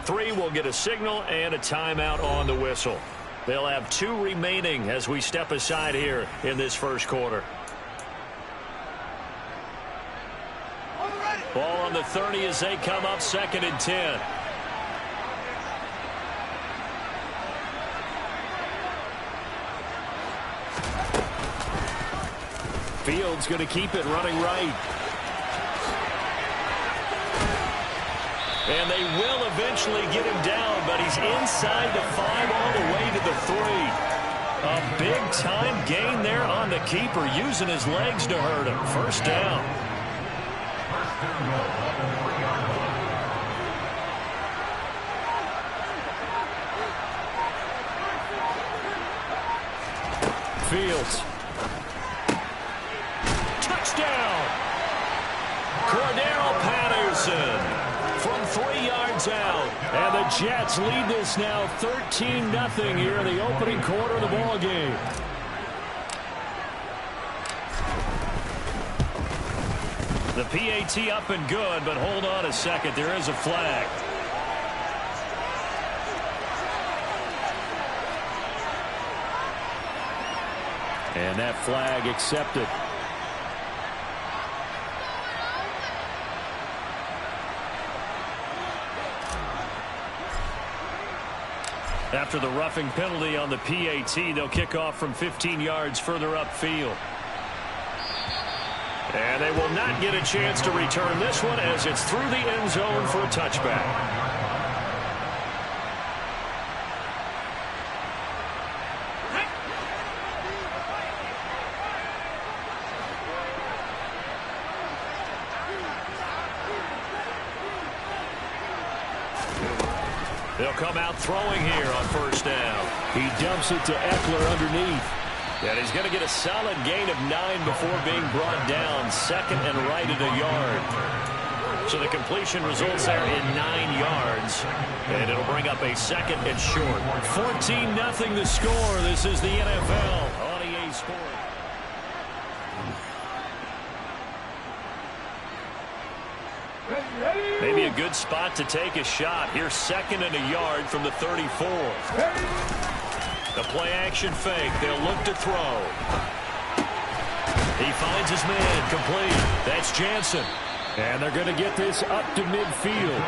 three will get a signal and a timeout on the whistle. They'll have 2 remaining as we step aside here in this first quarter. Ball on the 30 as they come up 2nd and 10. Fields going to keep it running right. And they will eventually get him down, but he's inside the 5 all the way to the 3. A big-time gain there on the keeper, using his legs to hurt him. First down. Fields. Touchdown! Cordero Patterson from 3 yards out. And the Jets lead this now 13-0 here in the opening quarter of the ball game. The PAT up and good, but hold on a second. There is a flag. And that flag accepted. After the roughing penalty on the PAT, they'll kick off from 15 yards further upfield. And they will not get a chance to return this one as it's through the end zone for a touchback. They'll come out throwing here on first down. He dumps it to Eckler underneath. And he's going to get a solid gain of 9 before being brought down. 2nd and right at a yard. So the completion results there in 9 yards. And it'll bring up a 2nd and short. 14-0 the score. This is the NFL on EA Sports. Maybe a good spot to take a shot. Here's 2nd and a yard from the 34. The play action fake. They'll look to throw. He finds his man complete. That's Jansen. And they're going to get this up to midfield.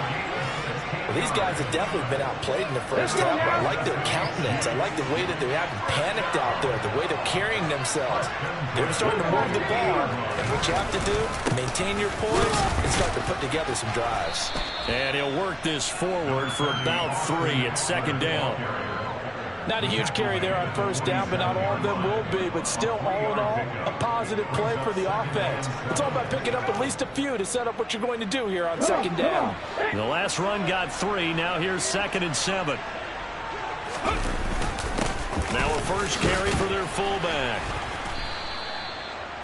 Well, these guys have definitely been outplayed in the first half. I like their countenance. I like the way that they haven't panicked out there, the way they're carrying themselves. They're starting to move the ball. And what you have to do, maintain your poise and start to put together some drives. And he'll work this forward for about 3 at 2nd down. Not a huge carry there on first down, but not all of them will be. But still, all in all, a positive play for the offense. It's all about picking up at least a few to set up what you're going to do here on 2nd down. The last run got 3. Now here's 2nd and 7. Now a first carry for their fullback.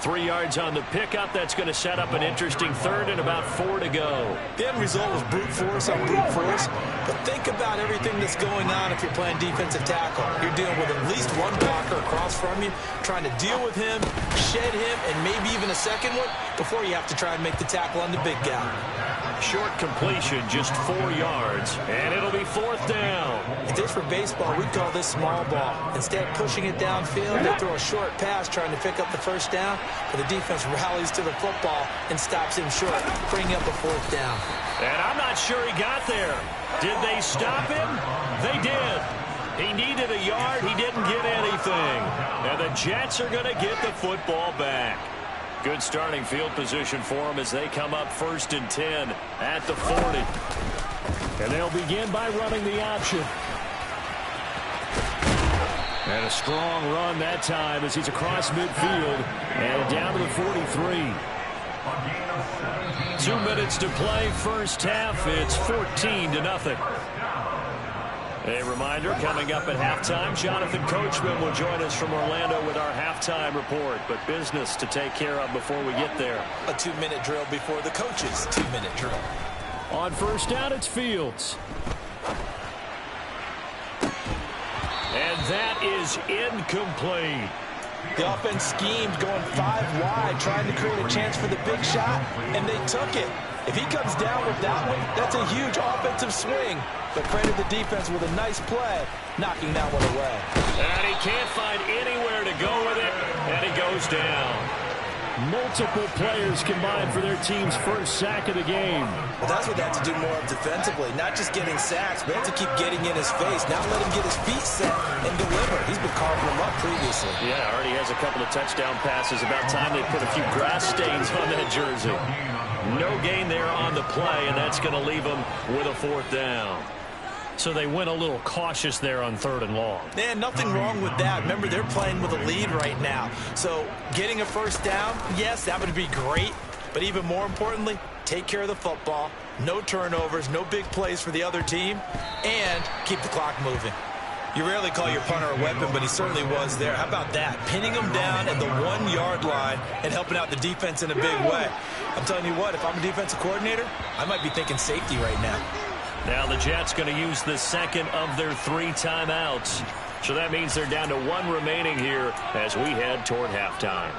3 yards on the pickup. That's going to set up an interesting 3rd and about 4 to go. The end result was brute force on brute force. But think about everything that's going on if you're playing defensive tackle. You're dealing with at least one blocker across from you, trying to deal with him, shed him, and maybe even a second one before you have to try and make the tackle on the big guy. Short completion, just 4 yards, and it'll be 4th down. If this were baseball, we'd call this small ball. Instead of pushing it downfield, they throw a short pass trying to pick up the first down, but the defense rallies to the football and stops him short, bringing up a 4th down. And I'm not sure he got there. Did they stop him? They did. He needed a yard. He didn't get anything. And the Jets are going to get the football back. Good starting field position for them as they come up 1st and 10 at the 40. And they'll begin by running the option. And a strong run that time as he's across midfield and down to the 43. 2 minutes to play, first half. It's 14-0. A reminder, coming up at halftime, Jonathan Coachman will join us from Orlando with our halftime report. But business to take care of before we get there. A 2-minute drill before the coach's 2-minute drill. On first down, it's Fields. And that is incomplete. The offense schemed going 5 wide, trying to create a chance for the big shot, and they took it. If he comes down with that one, that's a huge offensive swing. But credit the defense with a nice play, knocking that one away. And he can't find anywhere to go with it, and he goes down. Multiple players combined for their team's first sack of the game. Well, that's what they have to do more of defensively. Not just getting sacks, but have to keep getting in his face. Not let him get his feet set and deliver. He's been carving them up previously. Yeah, already has a couple of touchdown passes. About time they put a few grass stains on that jersey. No gain there on the play, and that's going to leave him with a 4th down. So they went a little cautious there on 3rd and long. Man, nothing wrong with that. Remember, they're playing with a lead right now. So getting a 1st down, yes, that would be great. But even more importantly, take care of the football. No turnovers, no big plays for the other team, and keep the clock moving. You rarely call your punter a weapon, but he certainly was there. How about that? Pinning him down at the 1-yard line and helping out the defense in a big way. I'm telling you what, if I'm a defensive coordinator, I might be thinking safety right now. Now the Jets going to use the 2nd of their 3 timeouts. So that means they're down to 1 remaining here as we head toward halftime.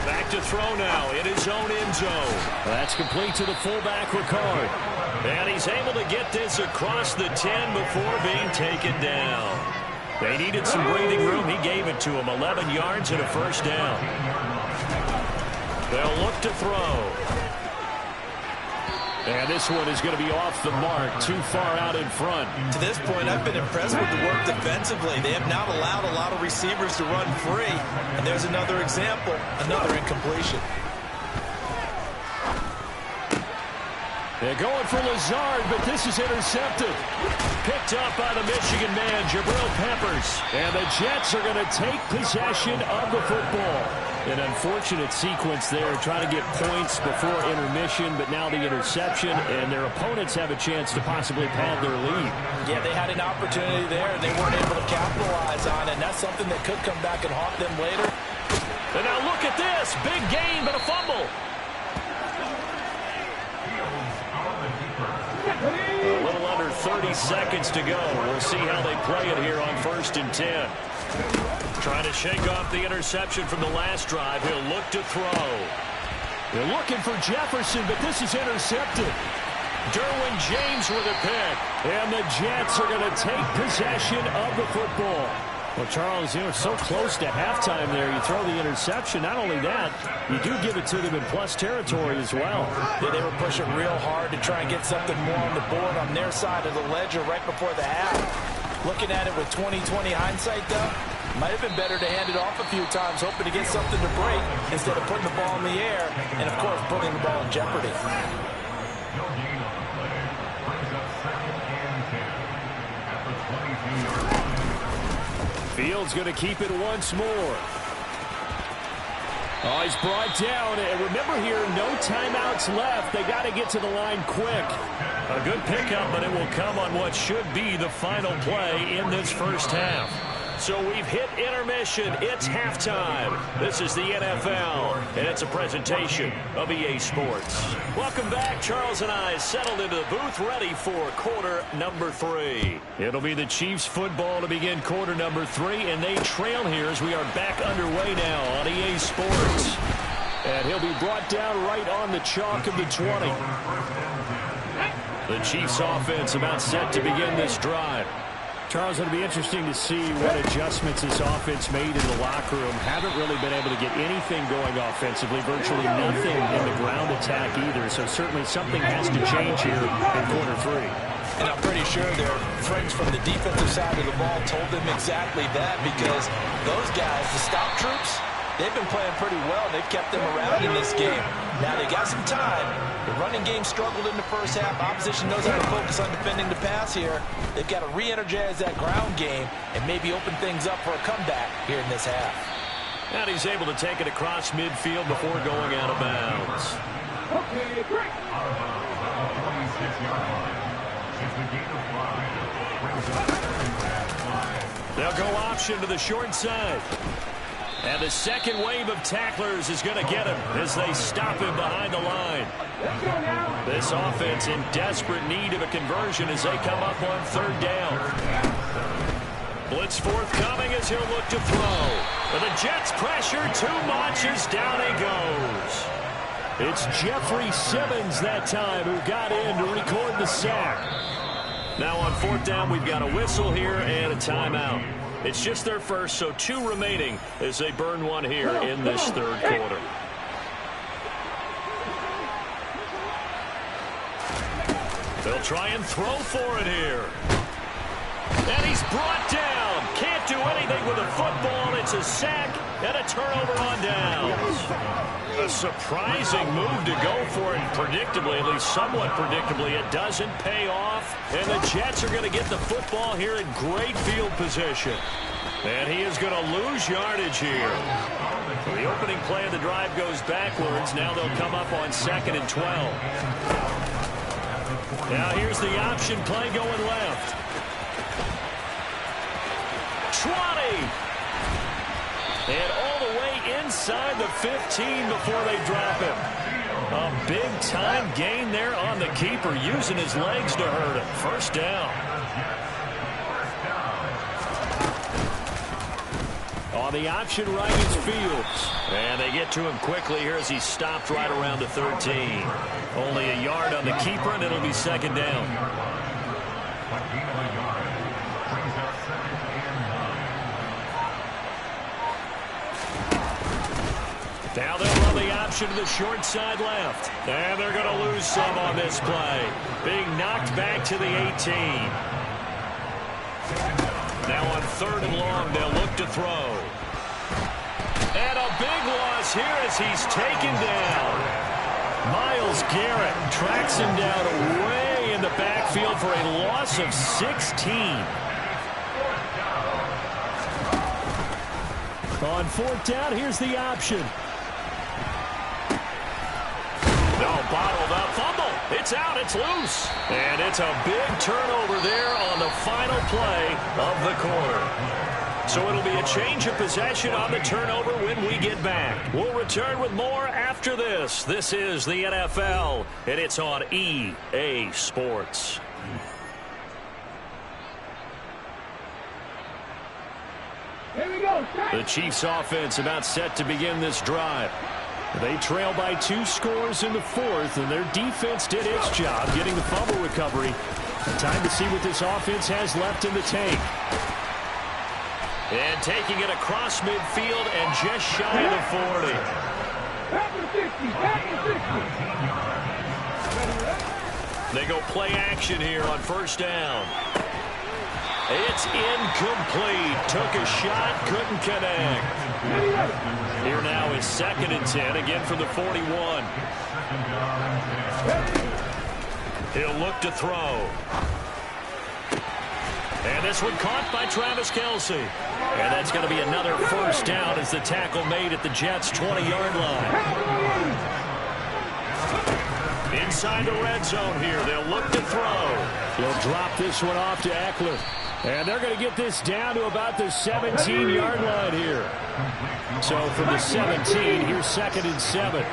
Back to throw now in his own end zone. That's complete to the fullback, Ricard. And he's able to get this across the 10 before being taken down. They needed some breathing room. He gave it to him. 11 yards and a 1st down. They'll look to throw. And this one is going to be off the mark, too far out in front. To this point, I've been impressed with the work defensively. They have not allowed a lot of receivers to run free. And there's another example, another incompletion. They're going for Lazard, but this is intercepted. Picked up by the Michigan man, Jabril Peppers. And the Jets are going to take possession of the football. An unfortunate sequence there, trying to get points before intermission, but now the interception, and their opponents have a chance to possibly pad their lead. Yeah, they had an opportunity there, and they weren't able to capitalize on it, and that's something that could come back and haunt them later. And now look at this. Big gain, but a fumble. A little under 30 seconds to go. We'll see how they play it here on 1st and 10. Trying to shake off the interception from the last drive. He'll look to throw. They're looking for Jefferson, but this is intercepted. Derwin James with a pick. And the Jets are going to take possession of the football. Well, Charles, you know, it's so close to halftime there. You throw the interception. Not only that, you do give it to them in plus territory as well. Yeah, they were pushing real hard to try and get something more on the board on their side of the ledger right before the half. Looking at it with 20/20 hindsight, though, might have been better to hand it off a few times, hoping to get something to break instead of putting the ball in the air and, of course, putting the ball in jeopardy. Fields going to keep it once more. Oh, he's brought down. And remember here, no timeouts left. They got to get to the line quick. A good pickup, but it will come on what should be the final play in this first half. So we've hit intermission. It's halftime. This is the NFL, and it's a presentation of EA Sports. Welcome back. Charles and I settled into the booth, ready for quarter number 3. It'll be the Chiefs football to begin quarter number 3, and they trail here as we are back underway now on EA Sports. And he'll be brought down right on the chalk of the 20. The Chiefs offense about set to begin this drive. Charles, it'll be interesting to see what adjustments this offense made in the locker room. Haven't really been able to get anything going offensively, virtually nothing in the ground attack either. So certainly something has to change here in quarter 3. And I'm pretty sure their friends from the defensive side of the ball told them exactly that, because those guys, the stop troops, they've been playing pretty well. They've kept them around in this game. Now they got some time. The running game struggled in the first half. Opposition knows how to focus on defending the pass here. They've got to re-energize that ground game and maybe open things up for a comeback here in this half. And he's able to take it across midfield before going out of bounds. Okay, great. They'll go option to the short side. And the second wave of tacklers is going to get him as they stop him behind the line. This offense in desperate need of a conversion as they come up on 3rd down. Blitz forthcoming as he'll look to throw. But the Jets pressure too much as down he goes. It's Jeffrey Simmons that time who got in to record the sack. Now on 4th down, we've got a whistle here and a timeout. It's just their first, so 2 remaining as they burn one here in this 3rd quarter. They'll try and throw for it here. And he's brought down. Can't do anything with a football. It's a sack and a turnover on downs. A surprising move to go for it. Predictably, at least somewhat predictably, it doesn't pay off. And the Jets are going to get the football here in great field position. And he is going to lose yardage here. The opening play of the drive goes backwards. Now they'll come up on 2nd and 12. Now here's the option play going left. 20. And all the way inside the 15 before they drop him. A big-time gain there on the keeper, using his legs to hurt him. 1st down. On the option right is Fields. And they get to him quickly here as he stopped right around the 13. Only a yard on the keeper, and it'll be 2nd down. Now they'll run the option to the short side left. And they're going to lose some on this play. Being knocked back to the 18. Now on 3rd and long, they'll look to throw. And a big loss here as he's taken down. Myles Garrett tracks him down way in the backfield for a loss of 16. On 4th down, here's the option. No, bottled up, fumble. It's out, it's loose. And it's a big turnover there on the final play of the quarter. So it'll be a change of possession on the turnover when we get back. We'll return with more after this. This is the NFL, and it's on EA Sports. Here we go. The Chiefs offense about set to begin this drive. They trail by 2 scores in the 4th, and their defense did its job getting the fumble recovery. Time to see what this offense has left in the tank. And taking it across midfield and just shy of the 40. They go play action here on 1st down. It's incomplete. Took a shot, couldn't connect. Here now is 2nd and 10, again from the 41. He'll look to throw. And this one caught by Travis Kelce. And that's going to be another 1st down as the tackle made at the Jets' 20-yard line. Inside the red zone here, they'll look to throw. He'll drop this one off to Eckler. And they're going to get this down to about the 17-yard line here. So from the 17, here's 2nd and 7.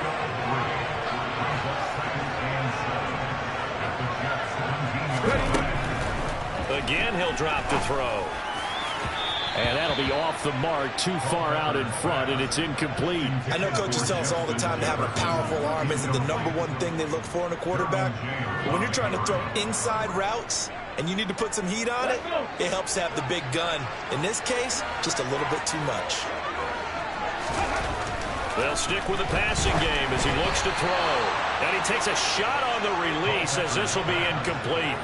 Again, he'll drop to throw. And that'll be off the mark, too far out in front, and it's incomplete. I know coaches tell us all the time that having a powerful arm isn't the #1 thing they look for in a quarterback. But when you're trying to throw inside routes and you need to put some heat on it, it helps to have the big gun. In this case, just a little bit too much. They'll stick with the passing game as he looks to throw. And he takes a shot on the release as this will be incomplete.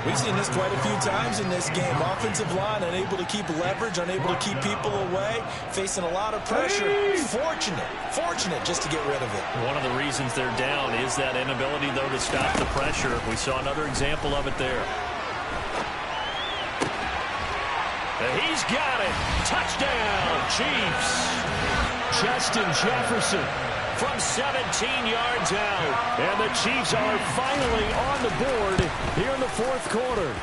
We've seen this quite a few times in this game. Offensive line unable to keep leverage, unable to keep people away, facing a lot of pressure. Fortunate just to get rid of it. One of the reasons they're down is that inability, though, to stop the pressure. We saw another example of it there. And he's got it. Touchdown, Chiefs. Justin Jefferson from 17 yards out. And the Chiefs are finally on the board here in the 4th quarter.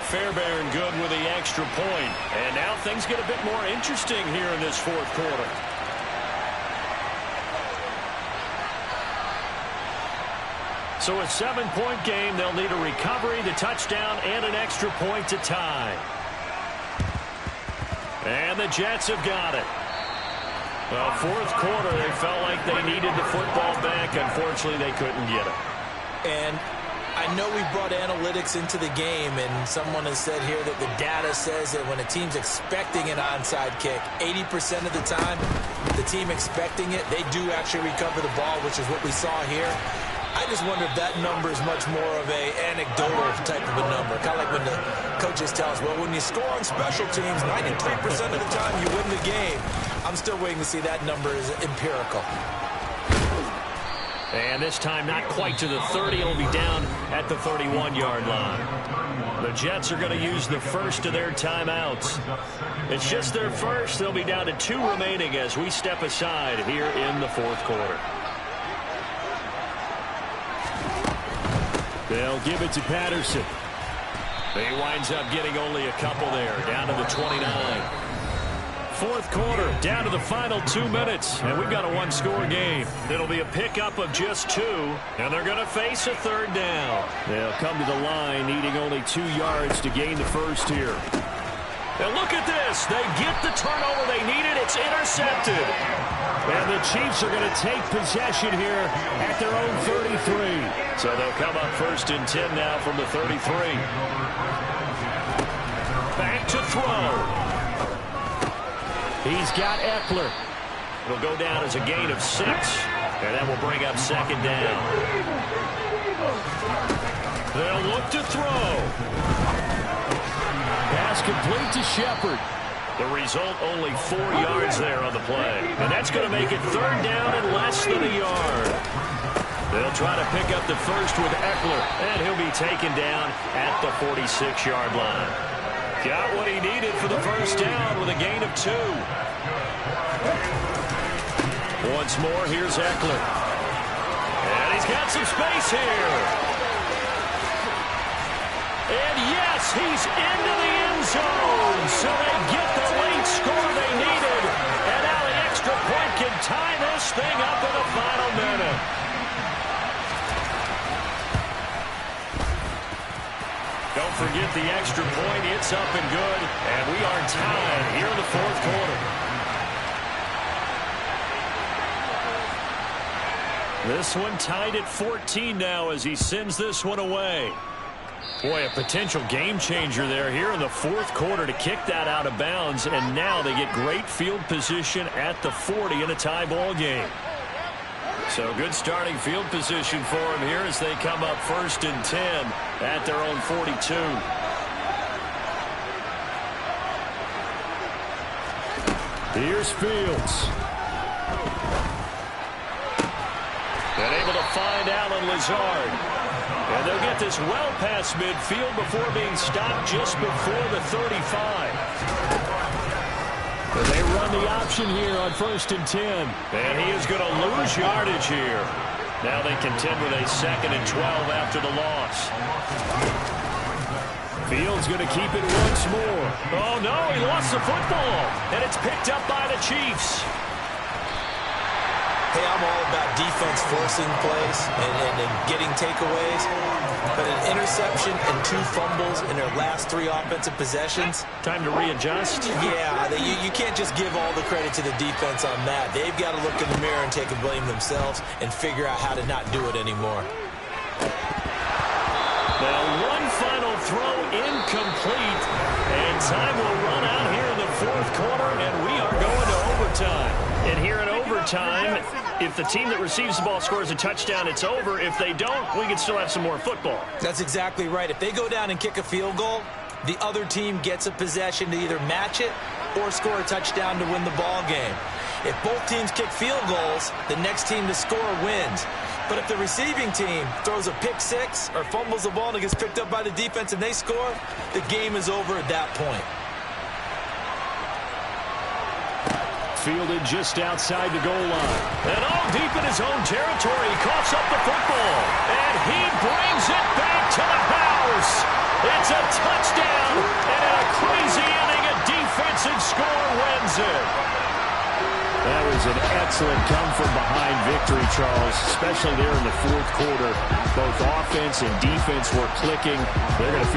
Fairbairn good with the extra point. And now things get a bit more interesting here in this 4th quarter. So a 7-point game. They'll need a recovery, the touchdown, and an extra point to tie. And the Jets have got it. Well, fourth quarter, they felt like they needed the football back. Unfortunately, they couldn't get it. And I know we brought analytics into the game, and someone has said here that the data says that when a team's expecting an onside kick, 80% of the time, the team expecting it, they do actually recover the ball, which is what we saw here. I just wonder if that number is much more of a anecdotal type of a number. Kind of like when the coaches tell us, well, when you score on special teams, 93% of the time you win the game. I'm still waiting to see that number is empirical. And this time not quite to the 30. It'll be down at the 31-yard line. The Jets are going to use the first of their timeouts. It's just their first. They'll be down to 2 remaining as we step aside here in the fourth quarter. They'll give it to Patterson. He winds up getting only a couple there, down to the 29. Fourth quarter, down to the final 2 minutes, and we've got a one-score game. It'll be a pickup of just 2, and they're going to face a third down. They'll come to the line, needing only 2 yards to gain the first here. And look at this. They get the turnover they needed. It's intercepted. And the Chiefs are going to take possession here at their own 33. So they'll come up first and 10 now from the 33. Back to throw. He's got Eckler. It'll go down as a gain of 6. And that will bring up second down. They'll look to throw. Pass complete to Shepard. The result, only 4 yards there on the play. And that's going to make it third down and less than a yard. They'll try to pick up the first with Eckler, and he'll be taken down at the 46-yard line. Got what he needed for the first down with a gain of 2. Once more, here's Eckler. And he's got some space here. And yes, he's into the end zone. So they get the late score they needed. And now the extra point can tie this thing up in the final minute. Don't forget the extra point. It's up and good. And we are tied here in the fourth quarter. This one tied at 14 now as he sends this one away. Boy, a potential game changer there here in the fourth quarter to kick that out of bounds. And now they get great field position at the 40 in a tie ball game. So good starting field position for them here as they come up first and 10 at their own 42. Here's Fields. And able to find Allen Lazard. And they'll get this well past midfield before being stopped just before the 35. And they run the option here on first and 10. And he is going to lose yardage here. Now they contend with a 2nd and 12 after the loss. Fields going to keep it once more. Oh, no, he lost the football. And it's picked up by the Chiefs. Hey, I'm all about defense forcing plays and getting takeaways. But an interception and 2 fumbles in their last 3 offensive possessions. Time to readjust? Yeah, you can't just give all the credit to the defense on that. They've got to look in the mirror and take a blame themselves and figure out how to not do it anymore. Now, one final throw incomplete. And time will run out here in the fourth quarter, and we are going to overtime. And here in overtime, if the team that receives the ball scores a touchdown, it's over. If they don't, we can still have some more football. That's exactly right. If they go down and kick a field goal, the other team gets a possession to either match it or score a touchdown to win the ball game. If both teams kick field goals, the next team to score wins. But if the receiving team throws a pick 6 or fumbles the ball and it gets picked up by the defense and they score, the game is over at that point. Fielded just outside the goal line. And all deep in his own territory, he coughs up the football. And he brings it back to the house. It's a touchdown. And in a crazy inning, a defensive score wins it. That was an excellent come-from-behind victory, Charles, especially there in the fourth quarter. Both offense and defense were clicking. They're going to feel